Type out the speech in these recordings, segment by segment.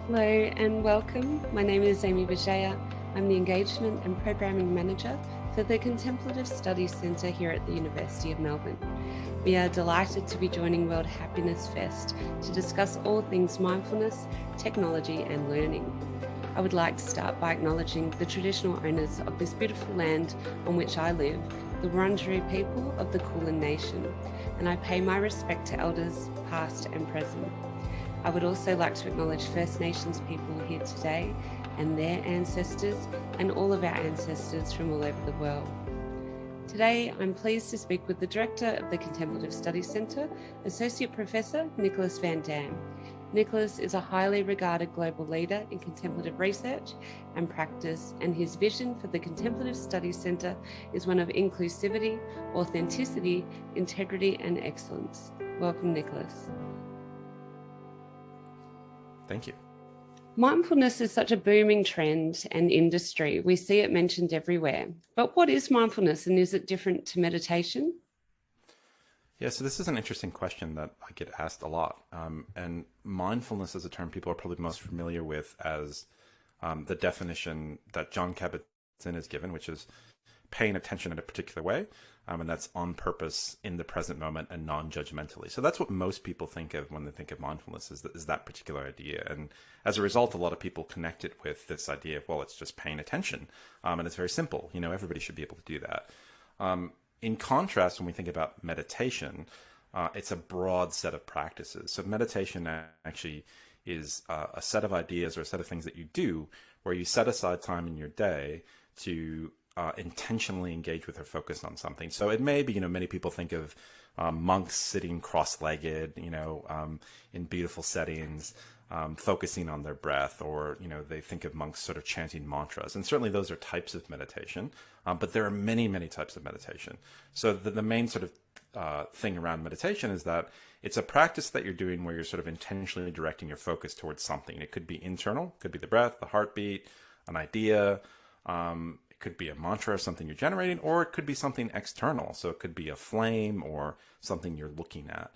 Hello and welcome. My name is Amy Bajaya. I'm the Engagement and Programming Manager for the Contemplative Studies Centre here at the University of Melbourne. We are delighted to be joining World Happiness Fest to discuss all things mindfulness, technology and learning. I would like to start by acknowledging the traditional owners of this beautiful land on which I live, the Wurundjeri people of the Kulin Nation, and I pay my respect to elders past and present. I would also like to acknowledge First Nations people here today and their ancestors and all of our ancestors from all over the world. Today, I'm pleased to speak with the Director of the Contemplative Studies Centre, Associate Professor Nicholas Van Dam. Nicholas is a highly regarded global leader in contemplative research and practice, and his vision for the Contemplative Studies Centre is one of inclusivity, authenticity, integrity and excellence. Welcome, Nicholas. Thank you. Mindfulness is such a booming trend and industry. We see it mentioned everywhere. But what is mindfulness, and is it different to meditation? Yeah, so this is an interesting question that I get asked a lot. And mindfulness is a term people are probably most familiar with as the definition that Jon Kabat-Zinn has given, which is paying attention in a particular way, and that's on purpose in the present moment and non-judgmentally. So that's what most people think of when they think of mindfulness, is that particular idea. And as a result, a lot of people connect it with this idea of, well, it's just paying attention. And it's very simple. You know, everybody should be able to do that. In contrast, when we think about meditation, it's a broad set of practices. So meditation actually is a set of ideas or a set of things that you do where you set aside time in your day to intentionally engage with or focus on something. So it may be, many people think of monks sitting cross-legged, in beautiful settings, focusing on their breath, or, they think of monks sort of chanting mantras. And certainly those are types of meditation, but there are many, many types of meditation. So the main sort of thing around meditation is that it's a practice that you're doing where you're sort of intentionally directing your focus towards something. It could be internal, could be the breath, the heartbeat, an idea, it could be a mantra or something you're generating, or it could be something external. So it could be a flame or something you're looking at.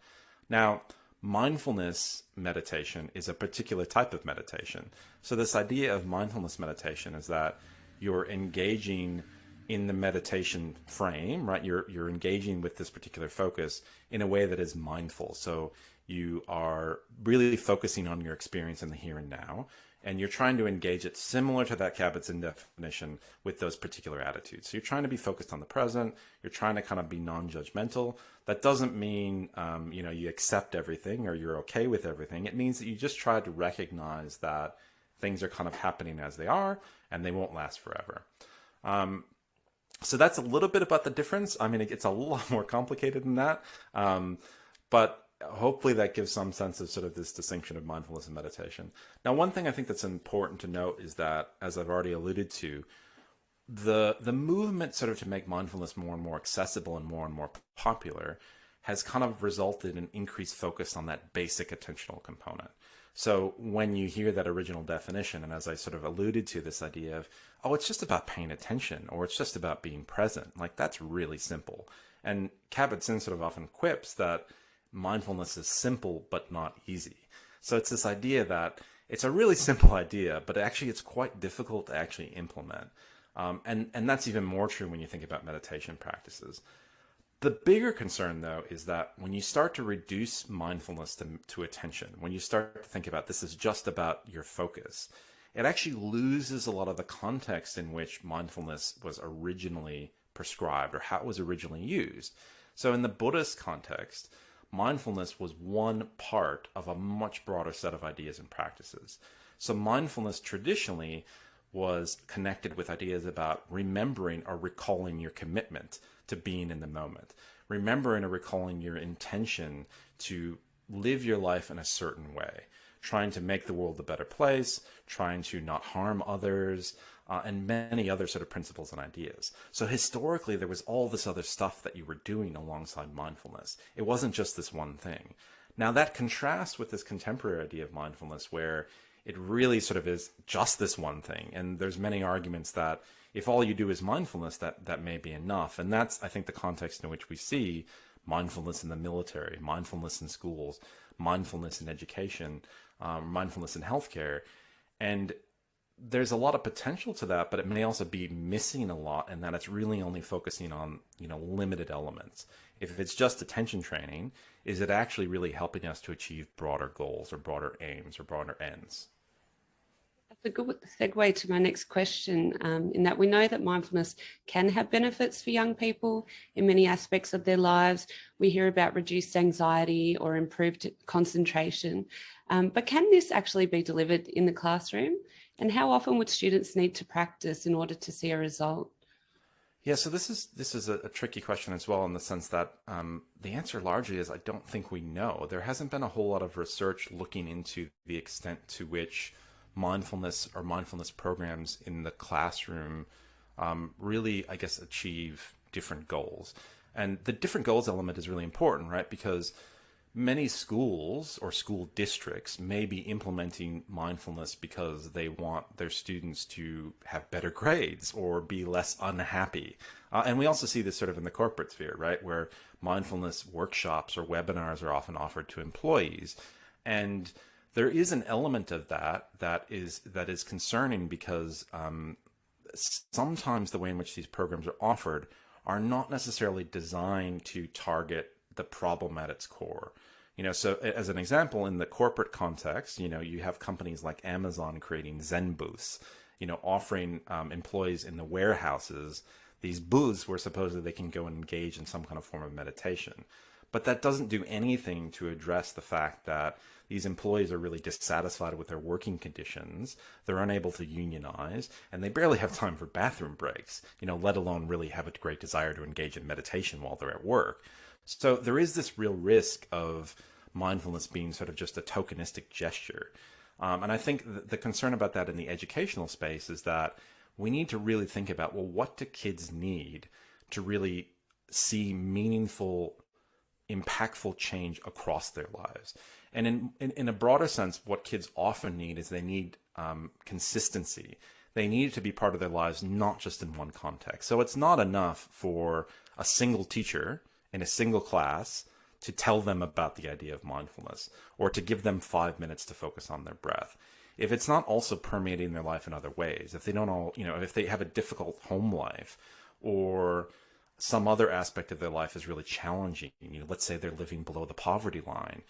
Now, mindfulness meditation is a particular type of meditation. So this idea of mindfulness meditation is that you're engaging in the meditation frame, right? You're engaging with this particular focus in a way that is mindful. So you are really focusing on your experience in the here and now, and you're trying to engage it similar to that Kabat-Zinn definition with those particular attitudes. So you're trying to be focused on the present. You're trying to kind of be non-judgmental. That doesn't mean, you accept everything or you're okay with everything. It means that you just try to recognize that things are kind of happening as they are and they won't last forever. So that's a little bit about the difference. I mean, it's a lot more complicated than that. But hopefully that gives some sense of sort of this distinction of mindfulness and meditation. Now, one thing I think that's important to note is that, as I've already alluded to, the movement sort of to make mindfulness more and more accessible and more popular has kind of resulted in increased focus on that basic attentional component. So when you hear that original definition, and as I sort of alluded to, this idea of, oh, it's just about paying attention, or it's just about being present, like that's really simple. And Kabat-Zinn sort of often quips that mindfulness is simple but not easy. So it's this idea that it's a really simple idea, but actually it's quite difficult to actually implement. And that's even more true when you think about meditation practices. The bigger concern, though, is that when you start to reduce mindfulness to attention, when you start to think about this is just about your focus, it actually loses a lot of the context in which mindfulness was originally prescribed or how it was originally used. So in the Buddhist context, mindfulness was one part of a much broader set of ideas and practices. So mindfulness traditionally was connected with ideas about remembering or recalling your commitment to being in the moment, remembering or recalling your intention to live your life in a certain way, trying to make the world a better place, trying to not harm others, and many other sort of principles and ideas. So historically, there was all this other stuff that you were doing alongside mindfulness. It wasn't just this one thing. Now that contrasts with this contemporary idea of mindfulness where it really sort of is just this one thing. And there's many arguments that if all you do is mindfulness, that may be enough. And that's, I think, the context in which we see mindfulness in the military, mindfulness in schools, mindfulness in education, mindfulness in healthcare, And there's a lot of potential to that, but it may also be missing a lot, and that it's really only focusing on, limited elements. If it's just attention training, is it actually really helping us to achieve broader goals or broader aims or broader ends? That's a good segue to my next question, in that we know that mindfulness can have benefits for young people in many aspects of their lives. We hear about reduced anxiety or improved concentration. But can this actually be delivered in the classroom? And how often would students need to practice in order to see a result? Yeah, so this is a tricky question as well, in the sense that the answer largely is I don't think we know. There hasn't been a whole lot of research looking into the extent to which mindfulness or mindfulness programs in the classroom really, I guess, achieve different goals. And the different goals element is really important, right? Because many schools or school districts may be implementing mindfulness because they want their students to have better grades or be less unhappy. And we also see this sort of in the corporate sphere, right? Where mindfulness workshops or webinars are often offered to employees. And there is an element of that is concerning, because sometimes the way in which these programs are offered are not necessarily designed to target the problem at its core. So as an example, in the corporate context, you have companies like Amazon creating Zen booths, offering employees in the warehouses these booths where supposedly they can go and engage in some kind of form of meditation. But that doesn't do anything to address the fact that these employees are really dissatisfied with their working conditions. They're unable to unionize, and they barely have time for bathroom breaks, let alone really have a great desire to engage in meditation while they're at work. So there is this real risk of mindfulness being sort of just a tokenistic gesture. And I think the concern about that in the educational space is that we need to really think about, well, what do kids need to really see meaningful, impactful change across their lives? And in a broader sense, what kids often need is they need consistency. They need it to be part of their lives, not just in one context. So it's not enough for a single teacher in a single class to tell them about the idea of mindfulness, or to give them 5 minutes to focus on their breath. If it's not also permeating their life in other ways, if they don't all, if they have a difficult home life, or some other aspect of their life is really challenging, let's say they're living below the poverty line,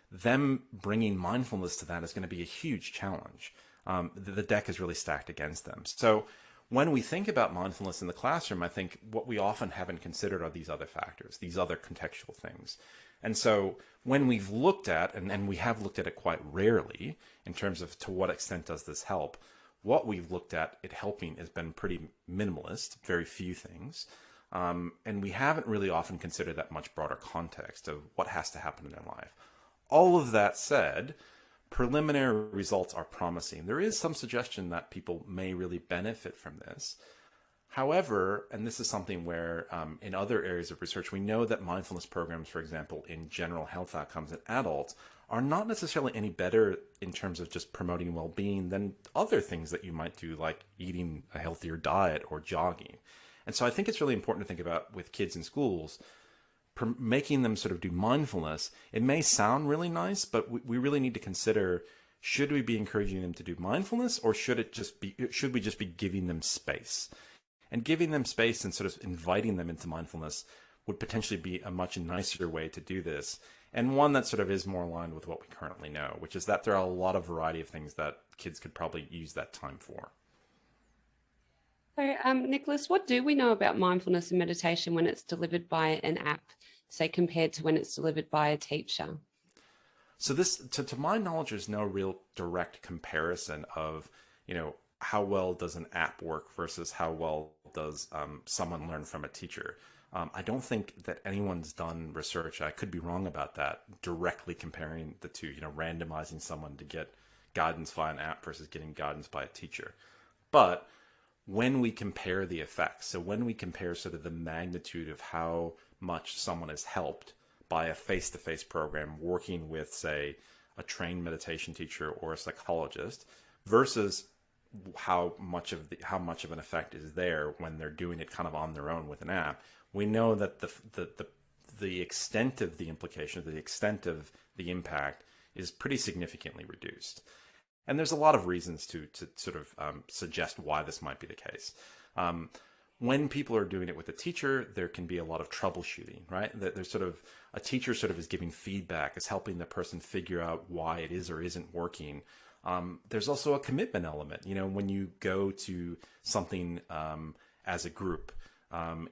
them bringing mindfulness to that is going to be a huge challenge. The deck is really stacked against them. So when we think about mindfulness in the classroom, I think what we often haven't considered are these other factors, these other contextual things. And so when we've looked at, and we have looked at it quite rarely in terms of to what extent does this help, what we've looked at it helping has been pretty minimalist, very few things. And we haven't really often considered that much broader context of what has to happen in their life. All of that said, preliminary results are promising. There is some suggestion that people may really benefit from this. However, and this is something where in other areas of research, we know that mindfulness programs, for example, in general health outcomes in adults, are not necessarily any better in terms of just promoting well-being than other things that you might do, like eating a healthier diet or jogging. And so I think it's really important to think about with kids in schools, making them sort of do mindfulness. It may sound really nice, but we really need to consider, should we be encouraging them to do mindfulness, or should we just be giving them space? And giving them space and sort of inviting them into mindfulness would potentially be a much nicer way to do this, and one that sort of is more aligned with what we currently know, which is that there are a lot of variety of things that kids could probably use that time for. So, Nicholas, what do we know about mindfulness and meditation when it's delivered by an app, say, compared to when it's delivered by a teacher? So this, to my knowledge, there's no real direct comparison of, how well does an app work versus how well does someone learn from a teacher. I don't think that anyone's done research, I could be wrong about that, directly comparing the two, randomizing someone to get guidance via an app versus getting guidance by a teacher. But when we compare the effects, so when we compare sort of the magnitude of how much someone is helped by a face-to-face program working with, say, a trained meditation teacher or a psychologist, versus how much of an effect is there when they're doing it kind of on their own with an app, we know that the extent of the implication, the extent of the impact is pretty significantly reduced. And there's a lot of reasons to sort of suggest why this might be the case. Um, when people are doing it with a teacher, there can be a lot of troubleshooting, right? There's sort of a teacher sort of is giving feedback, is helping the person figure out why it is or isn't working. There's also a commitment element. When you go to something as a group,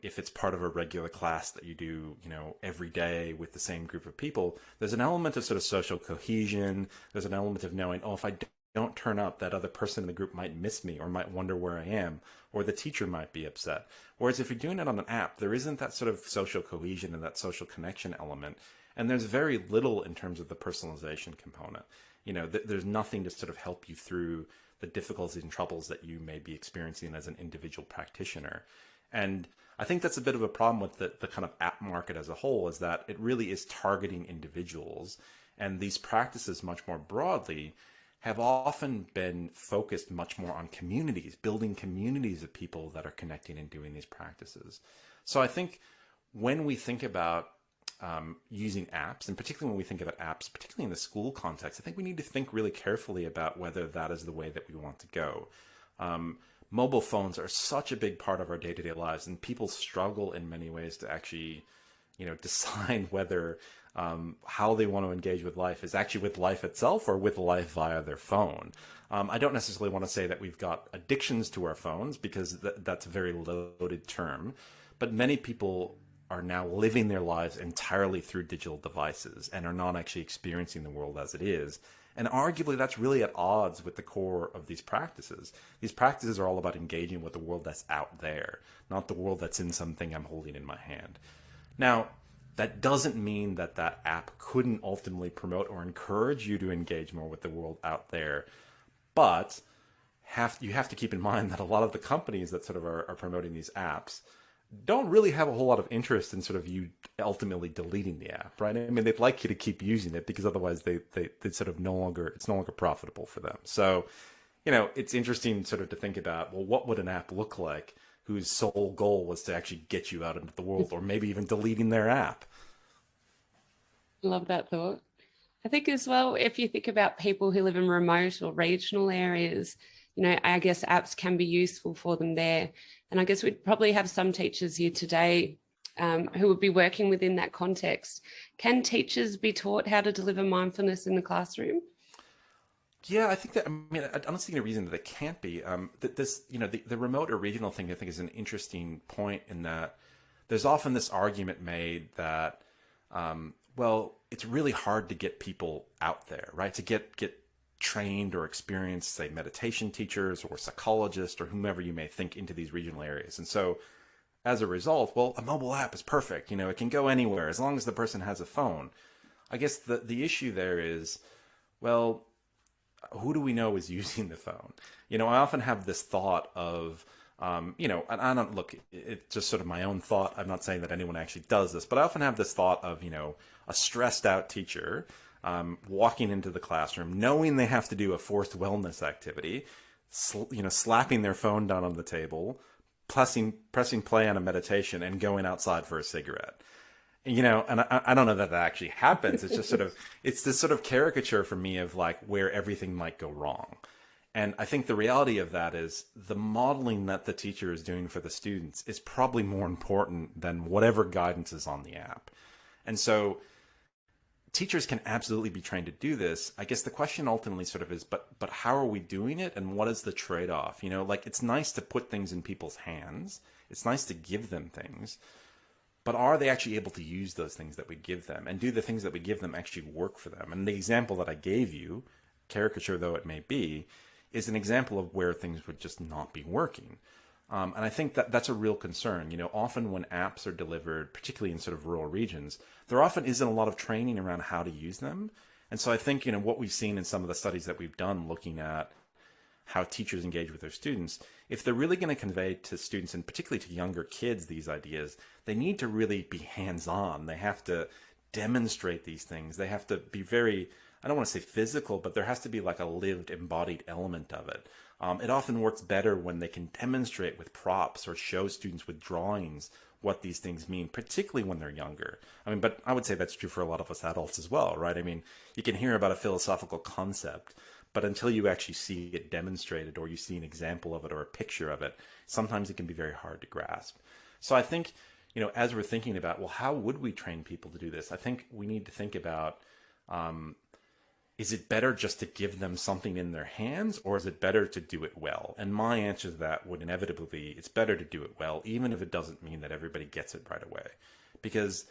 if it's part of a regular class that you do, every day with the same group of people, there's an element of sort of social cohesion. There's an element of knowing, oh, if I don't turn up, that other person in the group might miss me or might wonder where I am, or the teacher might be upset. Whereas if you're doing it on an app, there isn't that sort of social cohesion and that social connection element. And there's very little in terms of the personalization component. There's nothing to sort of help you through the difficulties and troubles that you may be experiencing as an individual practitioner. And I think that's a bit of a problem with the kind of app market as a whole, is that it really is targeting individuals. And these practices much more broadly have often been focused much more on communities, building communities of people that are connecting and doing these practices. So I think when we think about using apps, and particularly when we think about apps, particularly in the school context, I think we need to think really carefully about whether that is the way that we want to go. Mobile phones are such a big part of our day-to-day lives, and people struggle in many ways to actually, decide whether how they want to engage with life is actually with life itself or with life via their phone. I don't necessarily want to say that we've got addictions to our phones, because that's a very loaded term, but many people are now living their lives entirely through digital devices and are not actually experiencing the world as it is. And arguably, that's really at odds with the core of these practices. These practices are all about engaging with the world that's out there, not the world that's in something I'm holding in my hand. Now, that doesn't mean that that app couldn't ultimately promote or encourage you to engage more with the world out there. But you have to keep in mind that a lot of the companies that sort of are promoting these apps don't really have a whole lot of interest in sort of you ultimately deleting the app, right? I mean, they'd like you to keep using it, because otherwise they sort of it's no longer profitable for them. So, it's interesting sort of to think about, well, what would an app look like whose sole goal was to actually get you out into the world, or maybe even deleting their app? Love that thought. I think as well, if you think about people who live in remote or regional areas, I guess apps can be useful for them there. And I guess we'd probably have some teachers here today who would be working within that context. Can teachers be taught how to deliver mindfulness in the classroom? Yeah, I think that, I mean, I don't see any reason that it can't be. The remote or regional thing, I think, is an interesting point, in that there's often this argument made that, well, it's really hard to get people out there, right? To get trained or experienced, say, meditation teachers or psychologists or whomever you may think, into these regional areas. And so as a result, well, a mobile app is perfect. It can go anywhere as long as the person has a phone. I guess the issue there is, well, who do we know is using the phone? I often have this thought of, and I don't look, it's just sort of my own thought. I'm not saying that anyone actually does this, but I often have this thought of, a stressed out teacher walking into the classroom, knowing they have to do a forced wellness activity, slapping their phone down on the table, pressing play on a meditation, and going outside for a cigarette. And I don't know that actually happens. It's just it's this sort of caricature for me of like where everything might go wrong. And I think the reality of that is the modeling that the teacher is doing for the students is probably more important than whatever guidance is on the app. And so teachers can absolutely be trained to do this. I guess the question ultimately sort of is, but how are we doing it, and what is the trade-off? Like, it's nice to put things in people's hands. It's nice to give them things. But are they actually able to use those things that we give them? And do the things that we give them actually work for them? And the example that I gave you, caricature though it may be, is an example of where things would just not be working. And I think that that's a real concern. Often when apps are delivered, particularly in sort of rural regions, there often isn't a lot of training around how to use them. And so I think, what we've seen in some of the studies that we've done looking at how teachers engage with their students, if they're really going to convey to students, and particularly to younger kids, these ideas, they need to really be hands-on. They have to demonstrate these things. They have to be very, I don't want to say physical, but there has to be like a lived, embodied element of it. It often works better when they can demonstrate with props or show students with drawings what these things mean, particularly when they're younger. But I would say that's true for a lot of us adults as well, right? You can hear about a philosophical concept, But until you actually see it demonstrated, or you see an example of it or a picture of it, sometimes it can be very hard to grasp. So I think, as we're thinking about, well, how would we train people to do this? I think we need to think about, is it better just to give them something in their hands, or is it better to do it well? And my answer to that would inevitably be, it's better to do it well, even if it doesn't mean that everybody gets it right away. Because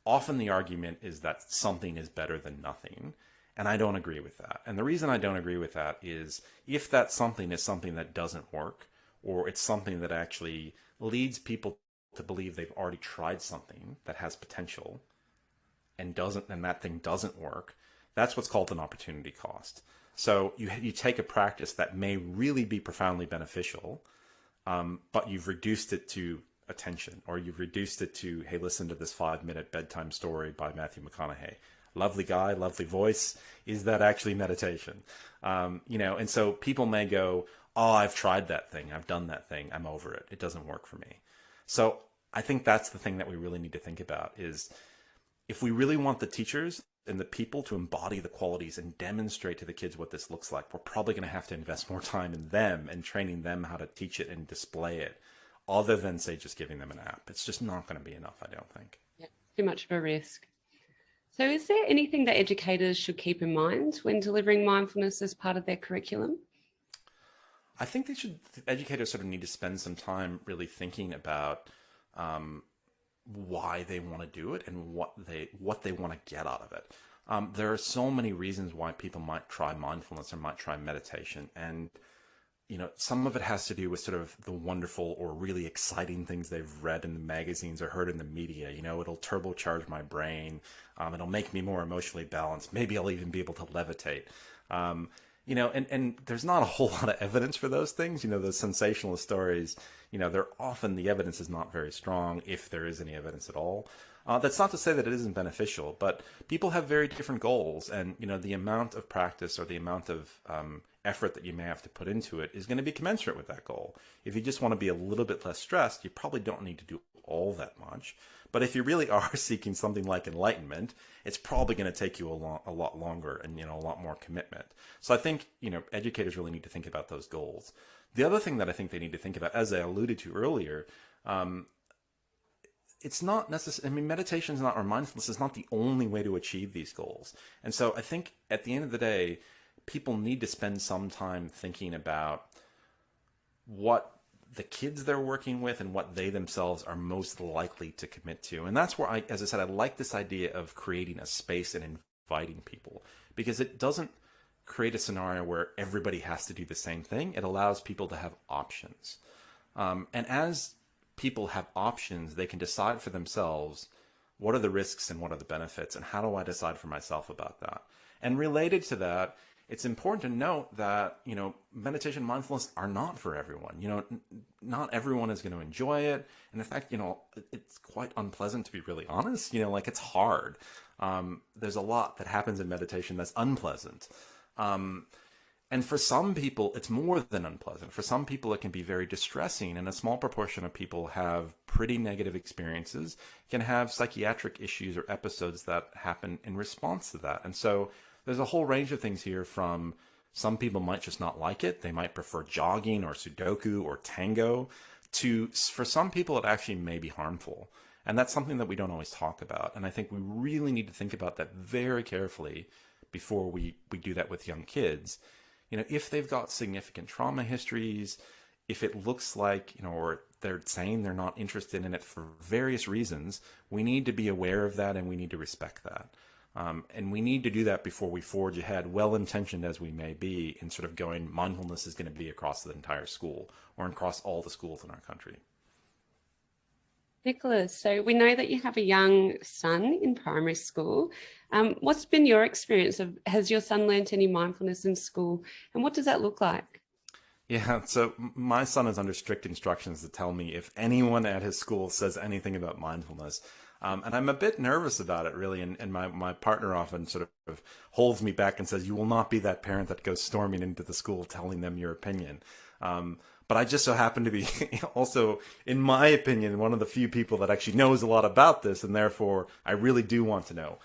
often the argument is that something is better than nothing. And I don't agree with that. And the reason I don't agree with that is, if that something is something that doesn't work, or it's something that actually leads people to believe they've already tried something that has potential and that thing doesn't work, that's what's called an opportunity cost. So you take a practice that may really be profoundly beneficial, but you've reduced it to attention, or you've reduced it to, hey, listen to this 5-minute bedtime story by Matthew McConaughey. Lovely guy, lovely voice. Is that actually meditation? And so people may go, oh, I've tried that thing. I've done that thing. I'm over it. It doesn't work for me. So I think that's the thing that we really need to think about, is if we really want the teachers and the people to embody the qualities and demonstrate to the kids what this looks like, we're probably going to have to invest more time in them and training them how to teach it and display it, other than, say, just giving them an app. It's just not going to be enough, I don't think. Yeah, too much of a risk. So is there anything that educators should keep in mind when delivering mindfulness as part of their curriculum? I think educators sort of need to spend some time really thinking about why they want to do it and what they want to get out of it. There are so many reasons why people might try mindfulness or might try meditation. And, some of it has to do with sort of the wonderful or really exciting things they've read in the magazines or heard in the media. It'll turbocharge my brain. It'll make me more emotionally balanced. Maybe I'll even be able to levitate. And there's not a whole lot of evidence for those things. Those sensationalist stories, they're often, the evidence is not very strong, if there is any evidence at all. That's not to say that it isn't beneficial, but people have very different goals. And, the amount of practice or the amount of effort that you may have to put into it is going to be commensurate with that goal. If you just want to be a little bit less stressed, you probably don't need to do all that much. But if you really are seeking something like enlightenment, it's probably going to take you a lot longer and, a lot more commitment. So I think, educators really need to think about those goals. The other thing that I think they need to think about, as I alluded to earlier, it's not necessarily, meditation is not, or mindfulness is not the only way to achieve these goals. And so I think at the end of the day, people need to spend some time thinking about what the kids they're working with and what they themselves are most likely to commit to. And that's where as I said, I like this idea of creating a space and inviting people, because it doesn't create a scenario where everybody has to do the same thing. It allows people to have options. And as people have options, they can decide for themselves, what are the risks and what are the benefits, and how do I decide for myself about that? And related to that, it's important to note that, meditation and mindfulness are not for everyone. Not everyone is going to enjoy it. And in fact, it's quite unpleasant, to be really honest. It's hard. There's a lot that happens in meditation that's unpleasant. And for some people, it's more than unpleasant. For some people, it can be very distressing. And a small proportion of people have pretty negative experiences, can have psychiatric issues or episodes that happen in response to that. And so there's a whole range of things here, from some people might just not like it. They might prefer jogging or Sudoku or tango, to, for some people, it actually may be harmful. And that's something that we don't always talk about. And I think we really need to think about that very carefully before we do that with young kids. If they've got significant trauma histories, if it looks like, or they're saying they're not interested in it for various reasons, we need to be aware of that and we need to respect that. And we need to do that before we forge ahead, well-intentioned as we may be, in sort of going, mindfulness is going to be across the entire school or across all the schools in our country. Nicholas, so we know that you have a young son in primary school. What's been your experience has your son learnt any mindfulness in school, and what does that look like? Yeah, so my son is under strict instructions to tell me if anyone at his school says anything about mindfulness. And I'm a bit nervous about it, really. And my partner often sort of holds me back and says, you will not be that parent that goes storming into the school telling them your opinion. But I just so happen to be also, in my opinion, one of the few people that actually knows a lot about this. And therefore, I really do want to know.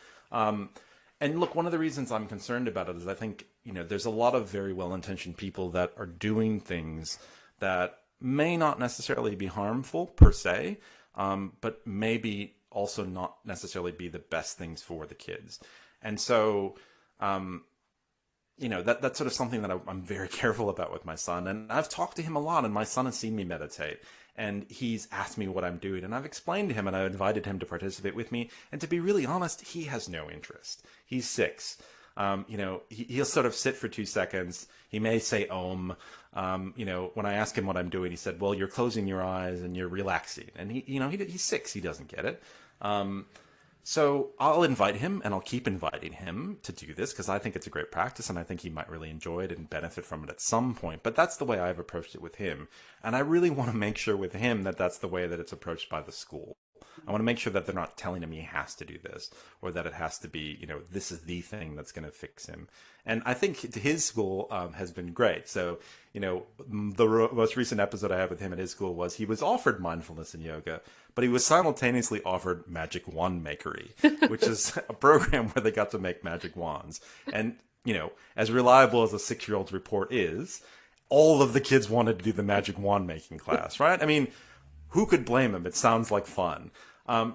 And look, one of the reasons I'm concerned about it is I think, there's a lot of very well-intentioned people that are doing things that may not necessarily be harmful per se, but maybe also not necessarily be the best things for the kids. And so, that's sort of something that I'm very careful about with my son. And I've talked to him a lot, and my son has seen me meditate. And he's asked me what I'm doing, and I've explained to him, and I've invited him to participate with me. And to be really honest, he has no interest. He's 6. He'll sort of sit for 2 seconds. He may say Om. When I ask him what I'm doing, he said, well, you're closing your eyes and you're relaxing. And he's 6. He doesn't get it. So I'll invite him, and I'll keep inviting him to do this because I think it's a great practice, and I think he might really enjoy it and benefit from it at some point. But that's the way I've approached it with him. And I really want to make sure with him that that's the way that it's approached by the school. I want to make sure that they're not telling him he has to do this, or that it has to be, this is the thing that's going to fix him. And I think his school has been great. So, the most recent episode I had with him at his school was he was offered mindfulness and yoga, but he was simultaneously offered magic wand makery, which is a program where they got to make magic wands. And, as reliable as a 6-year-old's report is, all of the kids wanted to do the magic wand making class, right? I mean, who could blame him? It sounds like fun.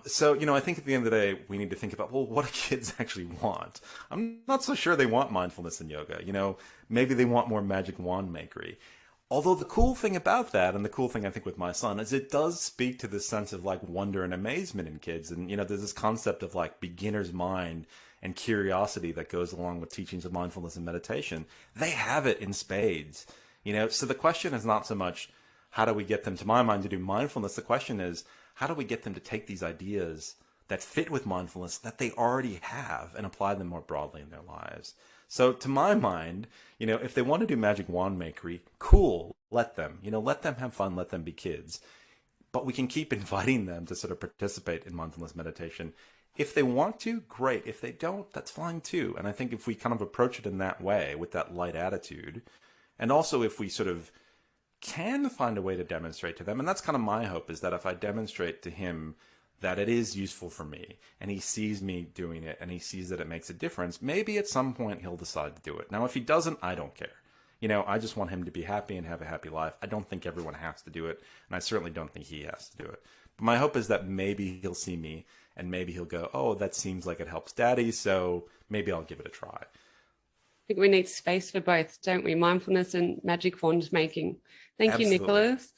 So, I think at the end of the day, we need to think about, well, what do kids actually want? I'm not so sure they want mindfulness and yoga. Maybe they want more magic wand makery. Although the cool thing about that, and the cool thing I think with my son, is it does speak to this sense of like wonder and amazement in kids. And, there's this concept of like beginner's mind and curiosity that goes along with teachings of mindfulness and meditation. They have it in spades. So the question is not so much, how do we get them, to my mind, to do mindfulness? The question is, how do we get them to take these ideas that fit with mindfulness that they already have and apply them more broadly in their lives? So to my mind, if they want to do magic wand makery, cool, let them. Let them have fun, let them be kids. But we can keep inviting them to sort of participate in mindfulness meditation. If they want to, great. If they don't, that's fine too. And I think if we kind of approach it in that way, with that light attitude, and also if we sort of can find a way to demonstrate to them, and that's kind of my hope, is that if I demonstrate to him that it is useful for me, and he sees me doing it, and he sees that it makes a difference, maybe at some point he'll decide to do it. Now, if he doesn't, I don't care. I just want him to be happy and have a happy life. I don't think everyone has to do it, and I certainly don't think he has to do it. But my hope is that maybe he'll see me, and maybe he'll go, oh, that seems like it helps Daddy, so maybe I'll give it a try. I think we need space for both, don't we? Mindfulness and magic wand making. Thank you, Nicholas.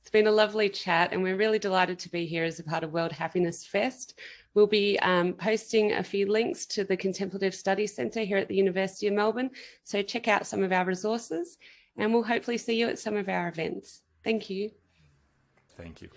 It's been a lovely chat, and we're really delighted to be here as a part of World Happiness Fest. We'll be posting a few links to the Contemplative Study Centre here at the University of Melbourne, so check out some of our resources, and we'll hopefully see you at some of our events. Thank you. Thank you.